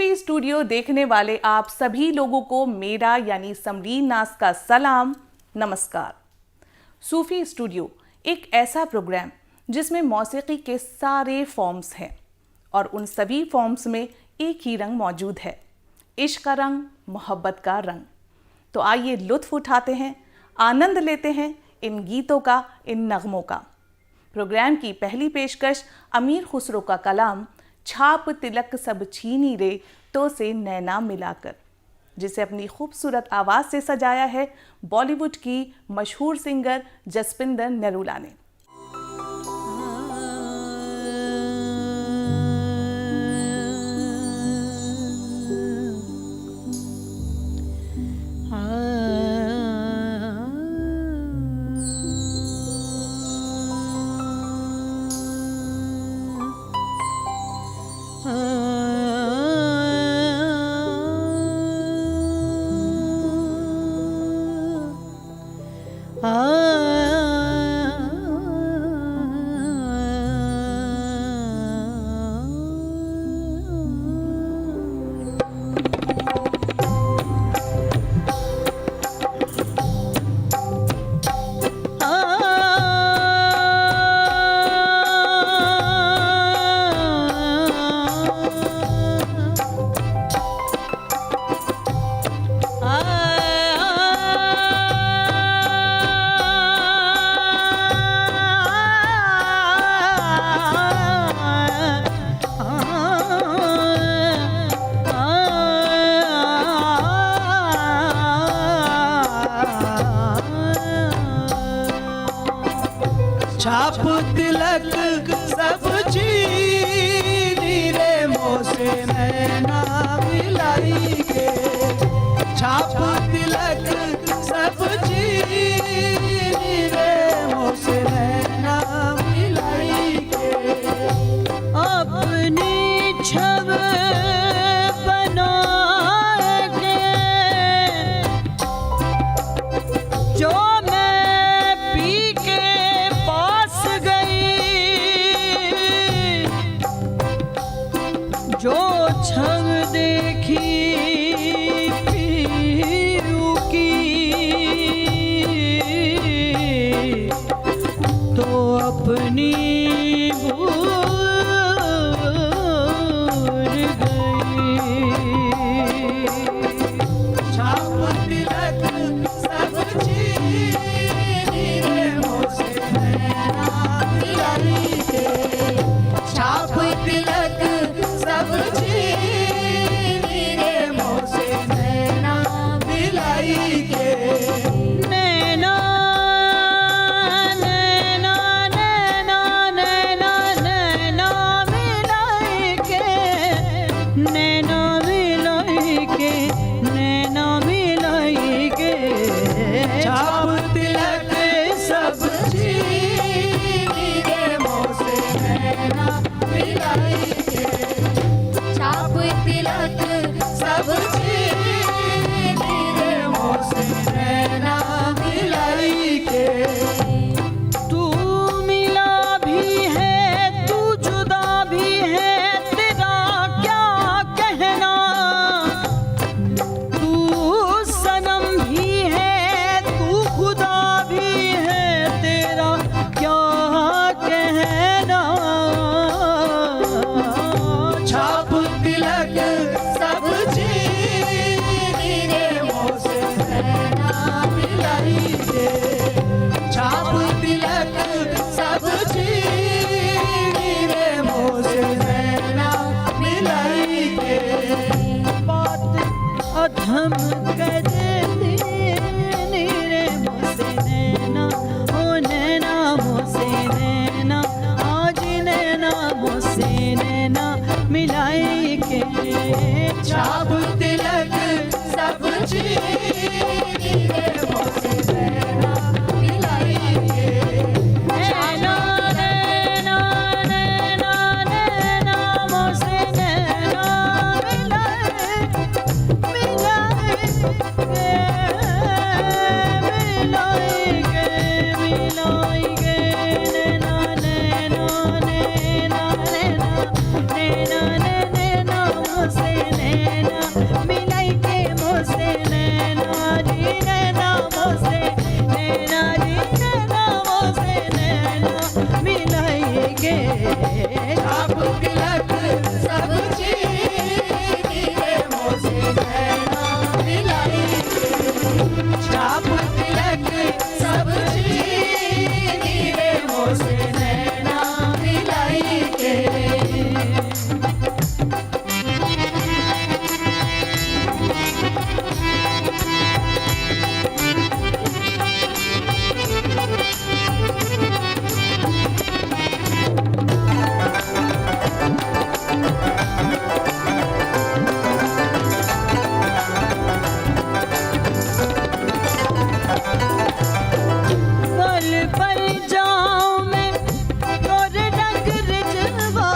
सूफी studio देखने वाले आप सभी लोगों को मेरा यानी समरीन नाज का सलाम, नमस्कार। सूफी स्टूडियो एक ऐसा प्रोग्राम जिसमें मौसीकी के सारे फॉर्म्स हैं और उन सभी फॉर्म्स में एक ही रंग मौजूद है, इश्क का रंग, मोहब्बत का रंग। तो आइए लुत्फ उठाते हैं, आनंद लेते हैं इन गीतों का, इन नगमों का। प्रोग्राम की पहली पेशकश अमीर खुसरो का कलाम छाप तिलक सब छीनी रे तो से नैना मिलाकर, जिसे अपनी खूबसूरत आवाज़ से सजाया है बॉलीवुड की मशहूर सिंगर जसपिंदर नरूला ने। छाप तिलक सब छीनी रे मोसे नैना मिलाई के, छाप तिलक सब छीनी रे मोसे नैना मिलाई के। अपनी छब बना के जो जो छब देखी पीरू की तो अपनी भूल गई। छाप तिलक सब छीनी रे मोसे नैना मिलाई के, छाप तिलक सब छीनी रे मोसे नैना मिलाई के। नैना नैना नैना नैना नैना मिलाई के, नैना मिलाई के, नैना मिलाई के। छाप तिलक सब छीनी रे मोसे नैना मिलाई के, छाप तिलक सब छीनी रे मोसे नैना मिलाई के। तू मिला भी है, तू जुदा भी है, तेरा क्या कहना। तू सनम भी है, तू खुदा भी है, तेरा क्या कहना। छाप तिलक सब छीनी रे मोसे नैना मिलाई के, छाप तिलक सब छीनी रे मोसे नैना मिलाई के। बात अधम कर दी रे मोसे नैना, ओ नैना मोसे नैना, आज नैना मोसे नैना मिलाई के। छाप तिलक सब छीनी रे मोसे नैना मिलाई के। नैना नैना नैना नैना मोसे नैना मिलाई, मिलाई के छाप तिलक सब चीनी रे मोसे नैना मिलाई के छाप तिलक सब चीनी रे मोसे नैना मिलाई के पल पल जाऊं मैं तोरे रंग रजवा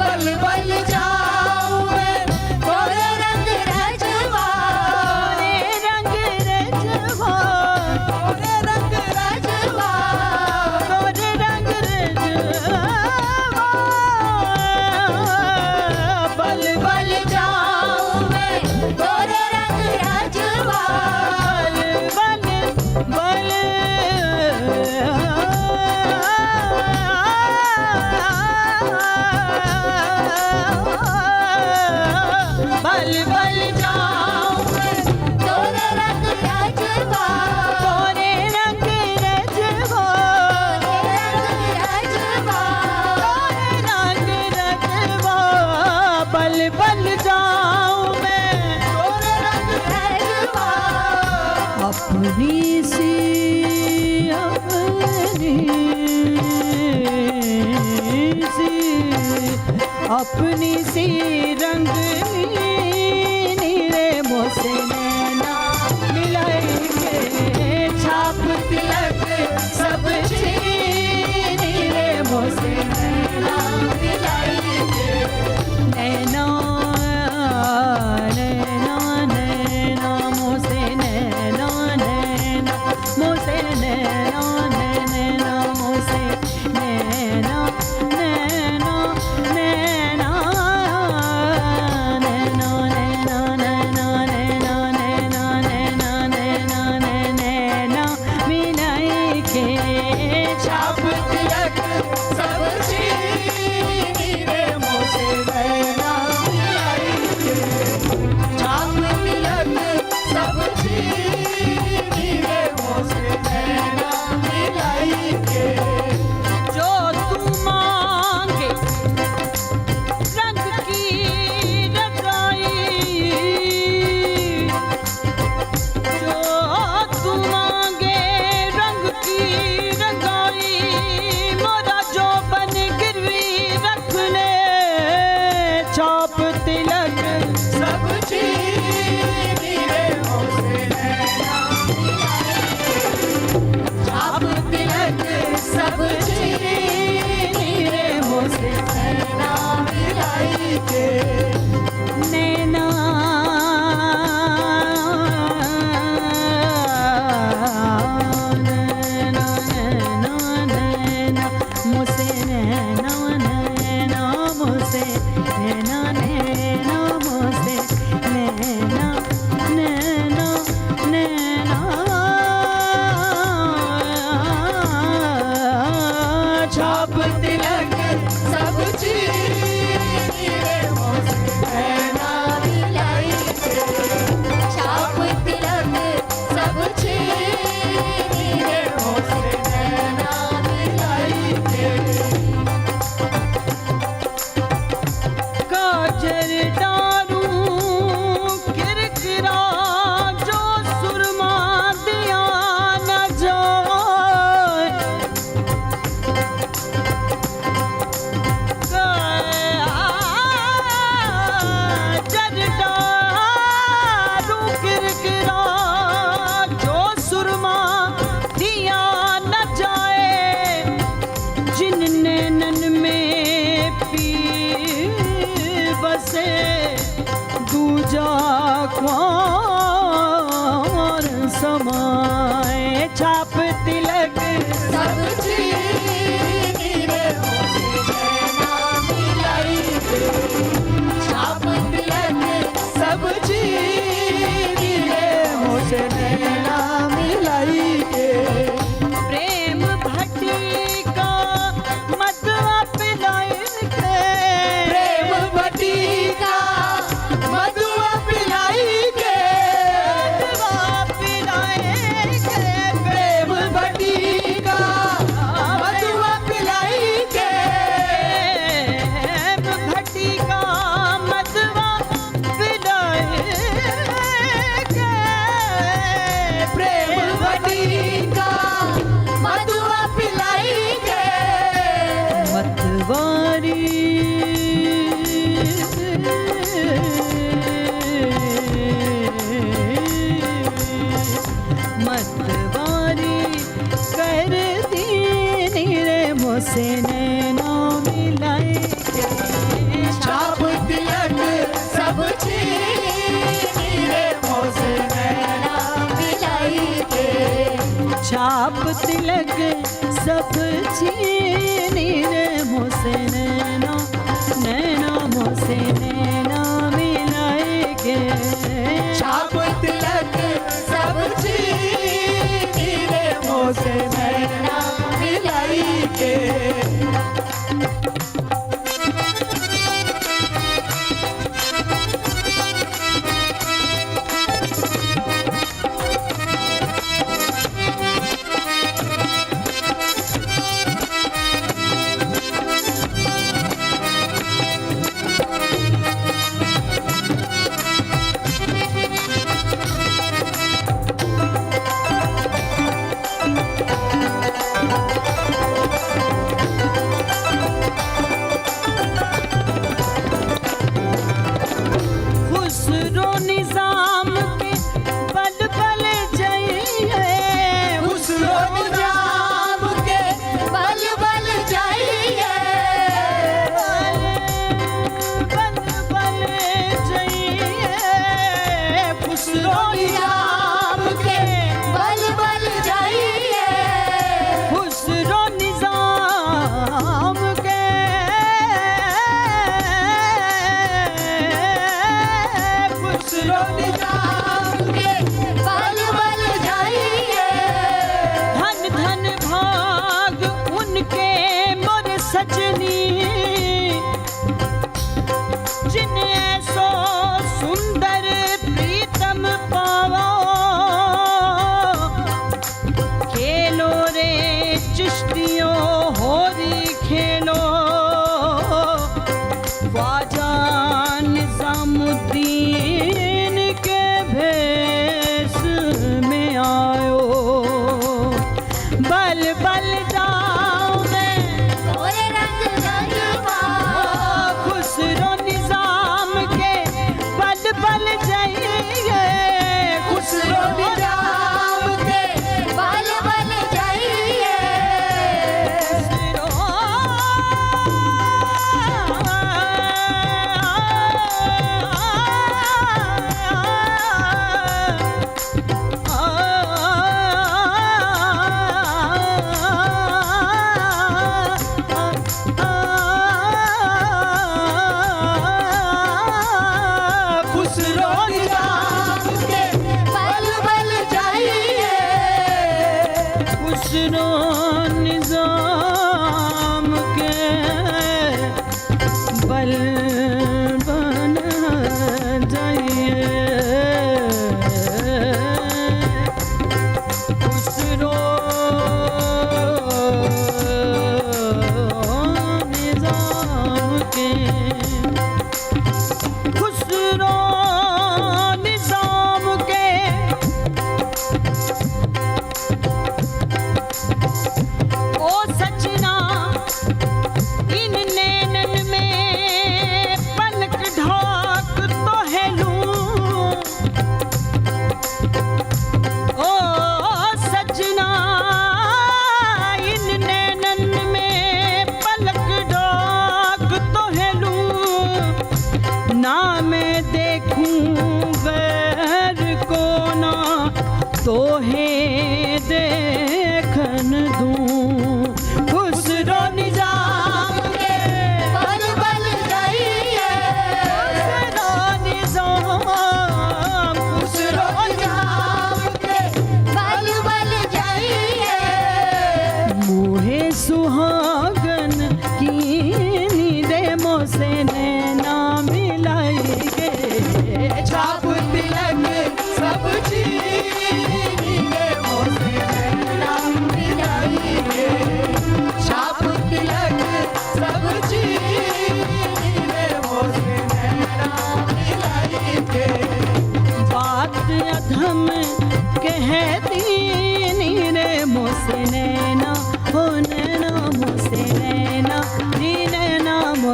बल बल जाऊं मैं तोरे रंग रजवा तोरे रंग रजवा तोरे रंग रजवा तोरे रंग रजवा पल बल जाऊं मैं तोरे रंग रजवा बल बल बल बल जाऊं मैं तोरे रंग रजवा तोरे रंग रजवा रजवा तोरे रंग रजवा बल बल जाऊं मैं तोरे रंग रजवा अपनी सी अपनी सी रंगीनी रे मोसे नैना मिलाई के छाप तिलक सब चीनी रे मोसे नैना मिलाई के नैना नैना नैना मोसे नैना नैना मोसे नैना नैना मोसे नैना नैना नैना नैना नैना नैना नैना नैना नैना नैना नैना मिलाई के छाप तिलक सब चीनी रे मोसे नैना मिलाई के छाप तिलक सब चीनी रे मोसे नैना मिलाई के जो तू मांगे रंग की रजाई जो तू मांगे रंग की रंगाई मोरा जो बन गिरवी रख ले छाप तिलक सब चीनी रे मोसे नैना मिलाई के छाप तिलक सब चीनी रे मोसे नैना मिलाई के नैना नैना नैना नैना मुझसे नैना नैना मुझसे नैना नैना मुझसे नैना नैना नैना छाप तिलक सब चीनी रे मोसे नैना मिलाई के छाप तिलक सब चीनी रे मोसे नैना मिलाई के काजर दारू किरकिरा जो सुरमा दिया न जाए काजर दारू किरकिरा जो सुरमा दिया न जाए जिन नैनन मतवारी मतवारी कर दी रे मोसे नैना मिलाए के छाप तिलक सब छीनी रे मोसे नैना मिलाई के छाप तिलक सब छीनी रे मोसे नैना नैना मोसे नैना मिलाए के छाप तिलक सब छीनी रे मोसे नैना मिलाई के खुसरो निजाम के बल बल जइए खुसरो निजाम के बल बल जाइए बल बल जइए खुसरो निजाम के बल बल जाइए खुसरो निजाम के खुसरो निजाम के बल बल जाइए धन धन भाग उनके मोर सजनी जिन्हें सो सुंदर प्रीतम पावा खेलो रे चिश्तियों होरी खेलो ख्वाजा निजामुद्दीन के भेष में आयो बल बल जाओ मैं सोरे रंग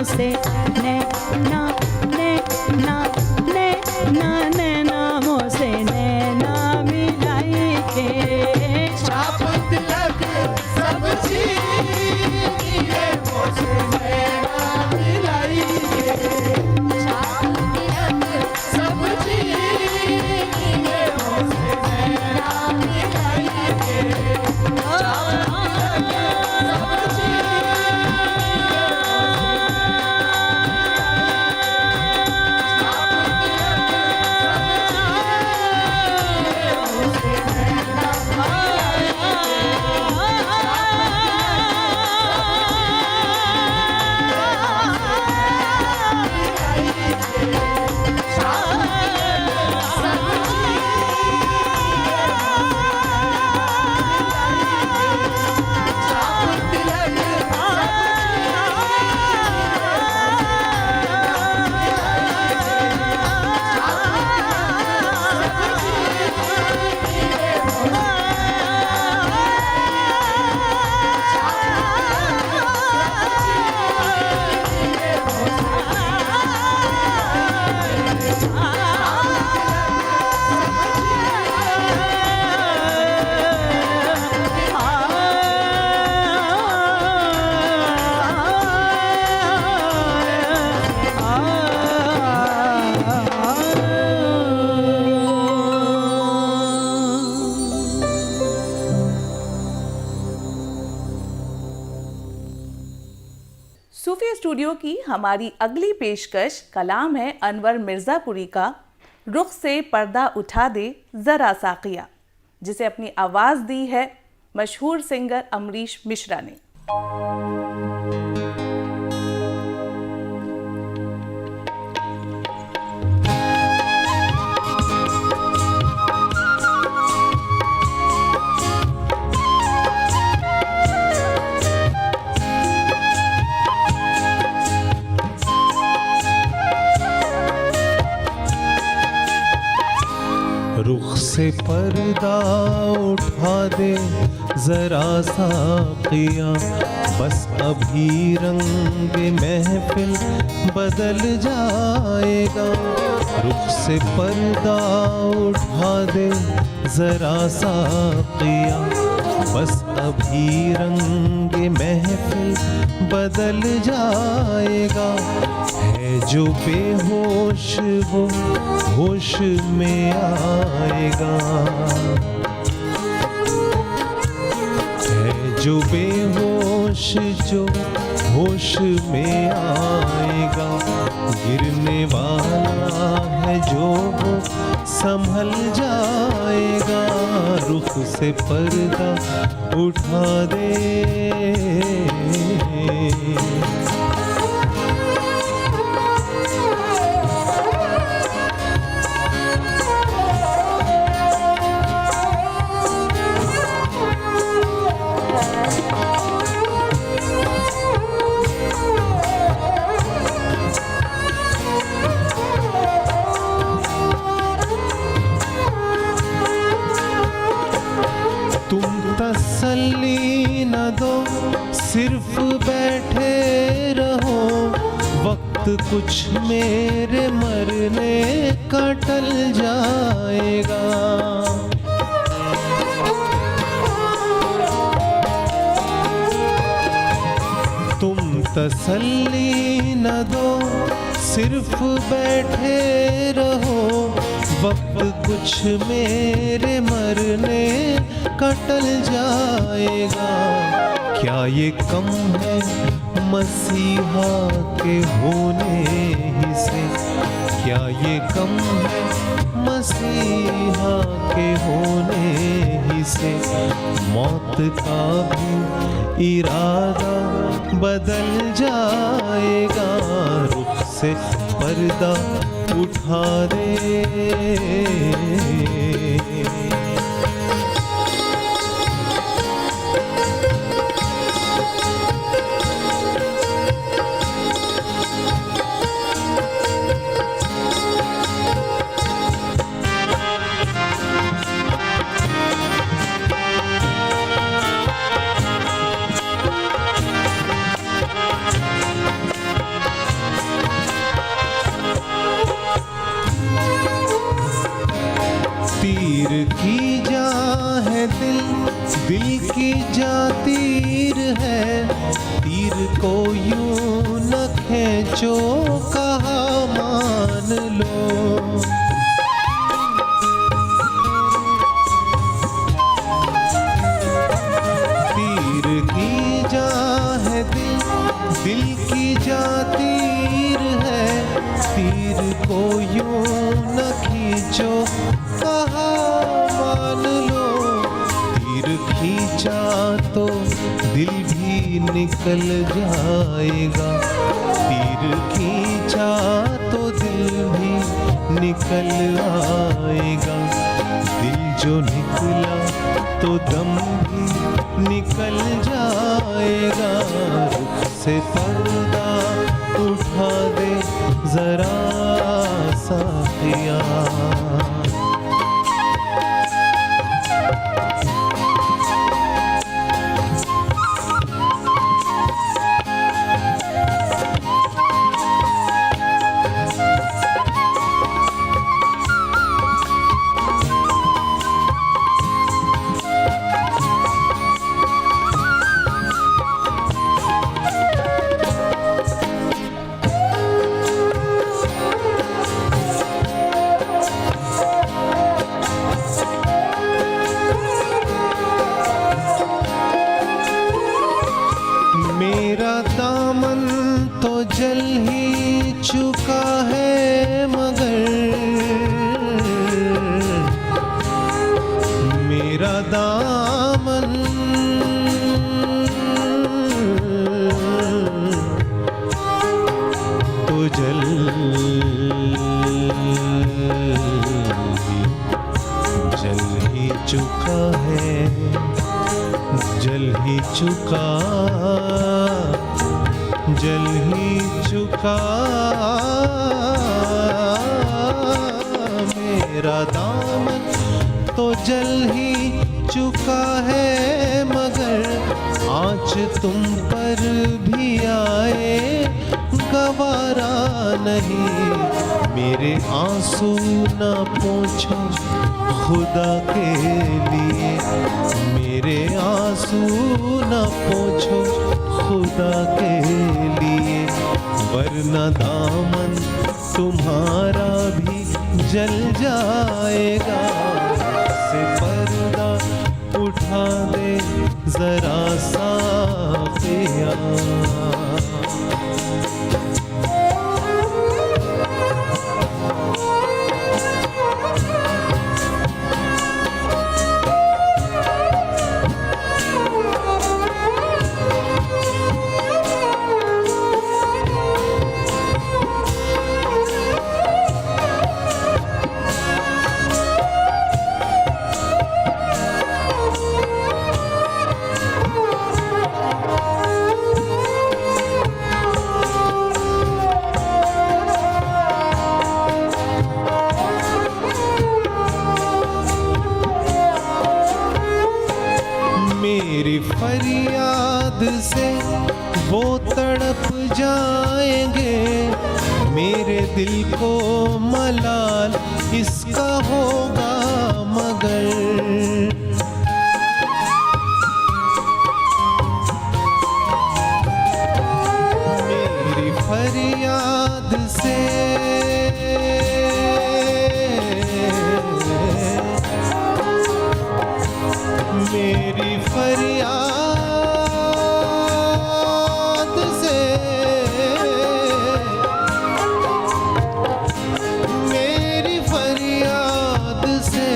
से नैना नैना नैना नैना मोसे नैना मिलाई के छाप तिलक सब छीनिए मुझसे नैना मिलाई के छाप तिलक सब छीनिए मुझसे नैना मिलाई के छाप तिलक सब सूफी स्टूडियो की हमारी अगली पेशकश कलाम है अनवर मिर्ज़ापुरी का रुख से पर्दा उठा दे ज़रा साक़िया, जिसे अपनी आवाज़ दी है मशहूर सिंगर अमरीश मिश्रा ने। रुख से पर्दा उठा दे जरा साक़िया, बस अभी रंग महफिल बदल जाएगा। रुख से पर्दा उठा दे जरा साक़िया, बस अभी रंग महफिल बदल जाएगा। है जो बेहोश वो होश में आएगा, है जो बेहोश जो होश में आएगा। गिरने वाला है जो वो संभल जाएगा। रुख से पर्दा उठा दे। तसल्ली न दो, सिर्फ बैठे रहो। वक्त कुछ मेरे मरने का टल जाएगा। तुम तसल्ली न दो, सिर्फ बैठे रहो। वक्त कुछ मेरे मरने का टल जाएगा। क्या ये कम है मसीहा के होने ही से? क्या ये कम है मसीहा के होने ही से? मौत का भी इरादा बदल जाएगा। रुख से पर्दा उठा दे। यूं न खींचो कहा मान लो। तीर की जा है दिल की जा तीर है, तीर को यूं न खींचो कहा मान लो। तीर खींचा तो दिल भी निकल जाएगा, तीर खींचा तो दिल भी निकल आएगा। दिल जो निकला तो दम भी निकल जाएगा। रुख से पर्दा उठा दे जरा साथिया। मेरा दामन तो जल ही चुका है मगर, मेरा दामन तो जल ही चुका है, जल ही चुका, जल ही चुका। मेरा दामन तो जल ही चुका है मगर आँच तुम पर भी आए गवारा नहीं। मेरे आंसू न पोंछो खुदा के लिए, मेरे आंसू न पोंछो खुदा के लिए, वरना दामन तुम्हारा भी जल जाएगा। से पर्दा उठा दे जरा साथिया। मेरी फरियाद से वो तड़प जाएंगे, मेरे दिल को मलाल इसका होगा मगर। मेरी फरियाद से मेरी फरियाद से, मेरी फरियाद से,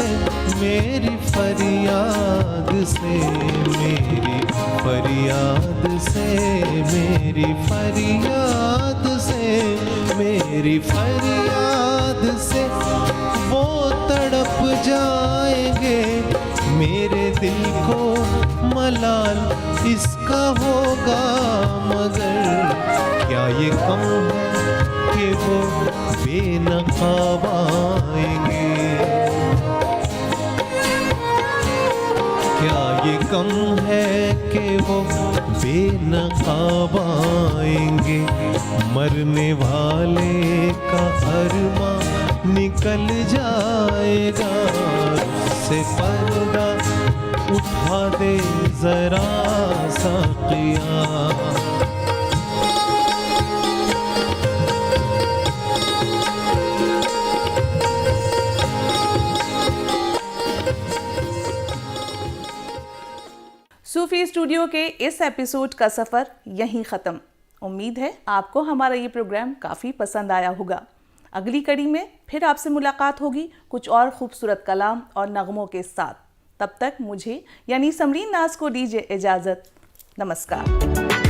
मेरी फरियाद से, मेरी फरियाद से, मेरी फरियाद से, मेरी फरियाद से वो तड़प जाएंगे, मेरे दिल को मलाल इसका होगा मगर। क्या ये कम है कि वो बेनकाब आएंगे, क्या ये कम है कि वो बेनकाब आएंगे। मरने वाले का अरमां निकल जाएगा, से पर्दा उठा दे जरा साकिया। स्टूडियो के इस एपिसोड का सफ़र यहीं ख़त्म। उम्मीद है आपको हमारा ये प्रोग्राम काफ़ी पसंद आया होगा। अगली कड़ी में फिर आपसे मुलाकात होगी कुछ और खूबसूरत कलाम और नगमों के साथ। तब तक मुझे यानी समरीन नाज को दीजिए इजाज़त। नमस्कार।